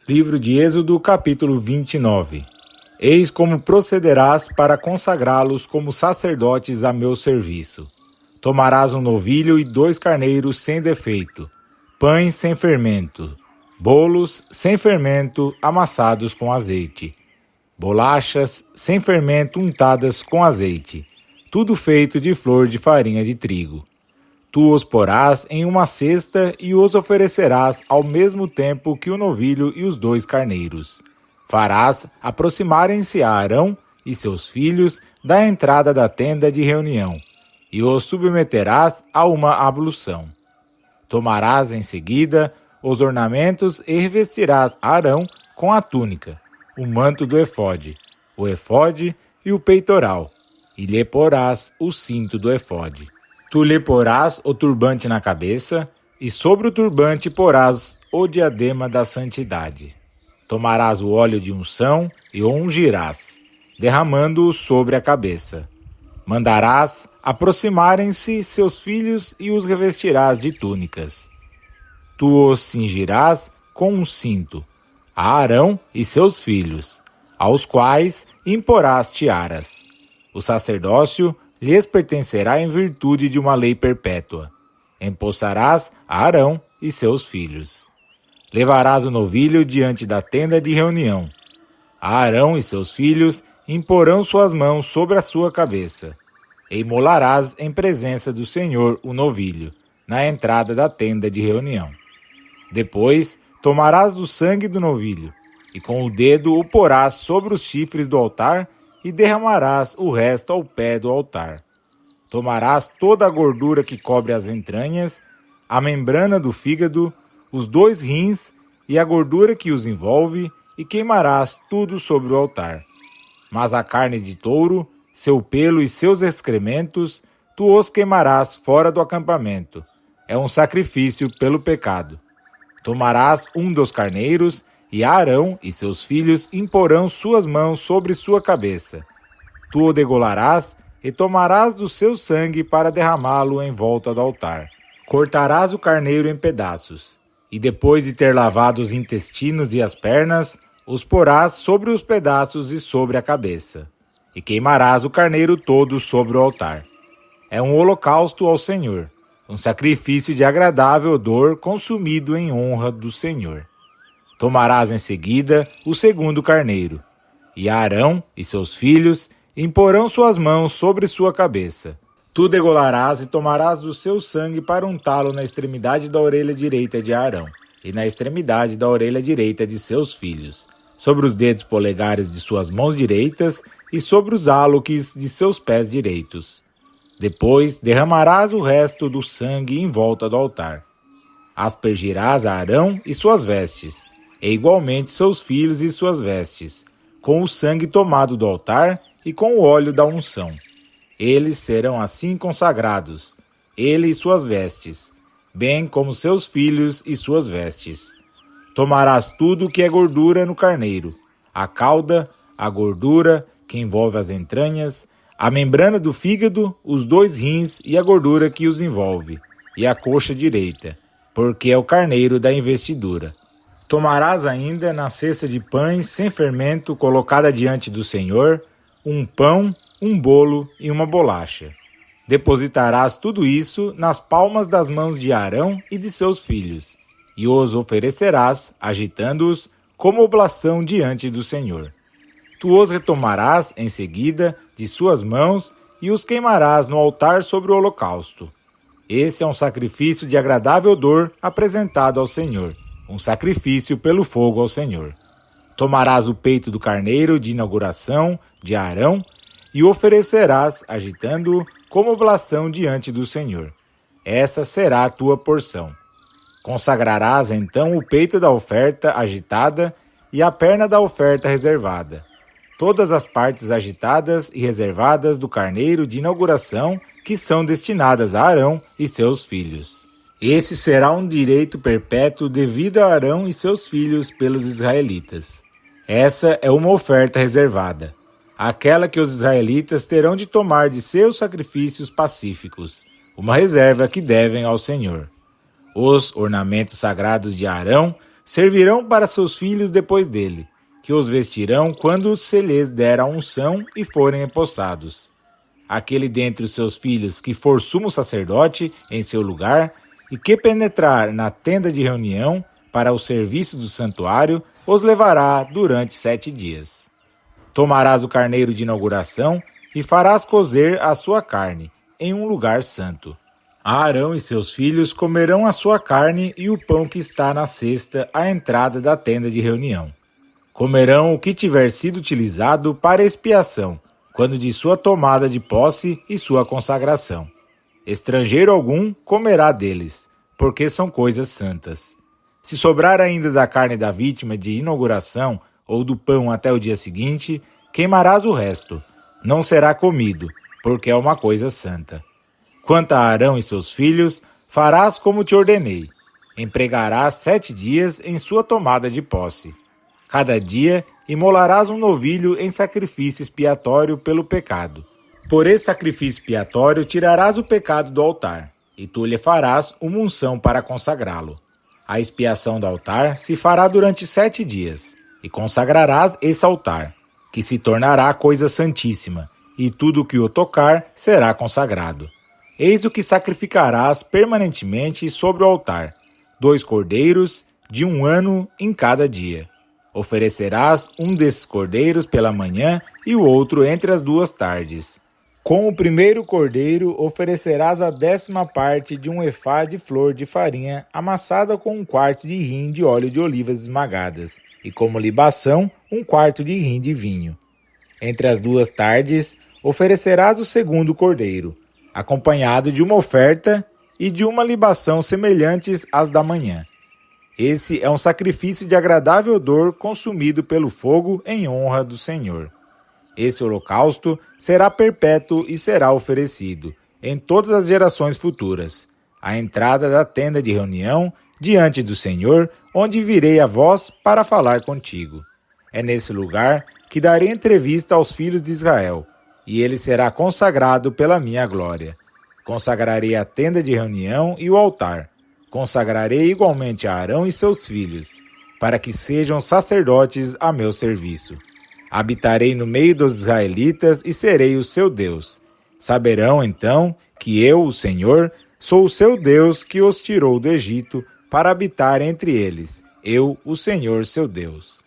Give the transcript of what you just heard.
Livro de Êxodo, capítulo 29. Eis como procederás para consagrá-los como sacerdotes a meu serviço. Tomarás um novilho e 2 carneiros sem defeito, pães sem fermento, bolos sem fermento amassados com azeite, bolachas sem fermento untadas com azeite, tudo feito de flor de farinha de trigo. Tu os porás em uma cesta e os oferecerás ao mesmo tempo que o novilho e os 2 carneiros. Farás aproximarem-se a Arão e seus filhos da entrada da tenda de reunião, e os submeterás a uma ablução. Tomarás em seguida os ornamentos e revestirás Arão com a túnica, o manto do efode, o efode e o peitoral, e lhe porás o cinto do efode. Tu lhe porás o turbante na cabeça, e sobre o turbante porás o diadema da santidade. Tomarás o óleo de unção e o ungirás, derramando-o sobre a cabeça. Mandarás aproximarem-se seus filhos e os revestirás de túnicas. Tu os cingirás com um cinto, a Arão e seus filhos, aos quais imporás tiaras. O sacerdócio lhes pertencerá em virtude de uma lei perpétua. Empossarás a Arão e seus filhos. Levarás o novilho diante da tenda de reunião. Arão e seus filhos imporão suas mãos sobre a sua cabeça. E imolarás em presença do Senhor o novilho, na entrada da tenda de reunião. Depois tomarás do sangue do novilho, e com o dedo o porás sobre os chifres do altar, e derramarás o resto ao pé do altar. Tomarás toda a gordura que cobre as entranhas, a membrana do fígado, os 2 rins e a gordura que os envolve, e queimarás tudo sobre o altar. Mas a carne de touro, seu pelo e seus excrementos, tu os queimarás fora do acampamento. É um sacrifício pelo pecado. Tomarás um dos carneiros, e Arão e seus filhos imporão suas mãos sobre sua cabeça. Tu o degolarás e tomarás do seu sangue para derramá-lo em volta do altar. Cortarás o carneiro em pedaços, e depois de ter lavado os intestinos e as pernas, os porás sobre os pedaços e sobre a cabeça, e queimarás o carneiro todo sobre o altar. É um holocausto ao Senhor, um sacrifício de agradável odor consumido em honra do Senhor. Tomarás em seguida o 2º carneiro, e Arão e seus filhos imporão suas mãos sobre sua cabeça. Tu degolarás e tomarás do seu sangue para untá-lo na extremidade da orelha direita de Arão, e na extremidade da orelha direita de seus filhos, sobre os dedos polegares de suas mãos direitas e sobre os áloques de seus pés direitos. Depois derramarás o resto do sangue em volta do altar. Aspergirás a Arão e suas vestes, e igualmente seus filhos e suas vestes, com o sangue tomado do altar e com o óleo da unção. Eles serão assim consagrados, ele e suas vestes, bem como seus filhos e suas vestes. Tomarás tudo que é gordura no carneiro, a cauda, a gordura que envolve as entranhas, a membrana do fígado, os 2 rins e a gordura que os envolve, e a coxa direita, porque é o carneiro da investidura. Tomarás ainda na cesta de pães sem fermento colocada diante do Senhor, um pão, um bolo e uma bolacha. Depositarás tudo isso nas palmas das mãos de Arão e de seus filhos, e os oferecerás, agitando-os, como oblação diante do Senhor. Tu os retomarás em seguida de suas mãos e os queimarás no altar sobre o holocausto. Esse é um sacrifício de agradável odor apresentado ao Senhor, um sacrifício pelo fogo ao Senhor. Tomarás o peito do carneiro de inauguração de Arão e o oferecerás, agitando-o como oblação diante do Senhor. Essa será a tua porção. Consagrarás então o peito da oferta agitada e a perna da oferta reservada, todas as partes agitadas e reservadas do carneiro de inauguração que são destinadas a Arão e seus filhos. Esse será um direito perpétuo devido a Arão e seus filhos pelos israelitas. Essa é uma oferta reservada, aquela que os israelitas terão de tomar de seus sacrifícios pacíficos, uma reserva que devem ao Senhor. Os ornamentos sagrados de Arão servirão para seus filhos depois dele, que os vestirão quando se lhes der a unção e forem empossados. Aquele dentre os seus filhos que for sumo sacerdote em seu lugar e que penetrar na tenda de reunião para o serviço do santuário, os levará durante 7 dias. Tomarás o carneiro de inauguração e farás cozer a sua carne em um lugar santo. Arão e seus filhos comerão a sua carne e o pão que está na cesta à entrada da tenda de reunião. Comerão o que tiver sido utilizado para expiação, quando de sua tomada de posse e sua consagração. Estrangeiro algum comerá deles, porque são coisas santas. Se sobrar ainda da carne da vítima de inauguração ou do pão até o dia seguinte, queimarás o resto. Não será comido, porque é uma coisa santa. Quanto a Arão e seus filhos, farás como te ordenei. Empregarás 7 dias em sua tomada de posse. Cada dia imolarás um novilho em sacrifício expiatório pelo pecado. Por esse sacrifício expiatório tirarás o pecado do altar, e tu lhe farás uma unção para consagrá-lo. A expiação do altar se fará durante 7 dias, e consagrarás esse altar, que se tornará coisa santíssima, e tudo o que o tocar será consagrado. Eis o que sacrificarás permanentemente sobre o altar: 2 cordeiros de 1 ano em cada dia. Oferecerás um desses cordeiros pela manhã e o outro entre as 2 tardes. Com o primeiro cordeiro oferecerás a 10ª parte de um efá de flor de farinha amassada com 1/4 de rim de óleo de olivas esmagadas, e como libação 1/4 de rim de vinho. Entre as 2 tardes oferecerás o segundo cordeiro, acompanhado de uma oferta e de uma libação semelhantes às da manhã. Esse é um sacrifício de agradável odor consumido pelo fogo em honra do Senhor. Esse holocausto será perpétuo e será oferecido em todas as gerações futuras, à entrada da tenda de reunião, diante do Senhor, onde virei a vós para falar contigo. É nesse lugar que darei entrevista aos filhos de Israel, e ele será consagrado pela minha glória. Consagrarei a tenda de reunião e o altar. Consagrarei igualmente a Arão e seus filhos, para que sejam sacerdotes a meu serviço. Habitarei no meio dos israelitas e serei o seu Deus. Saberão, então, que eu, o Senhor, sou o seu Deus que os tirou do Egito para habitar entre eles. Eu, o Senhor, seu Deus.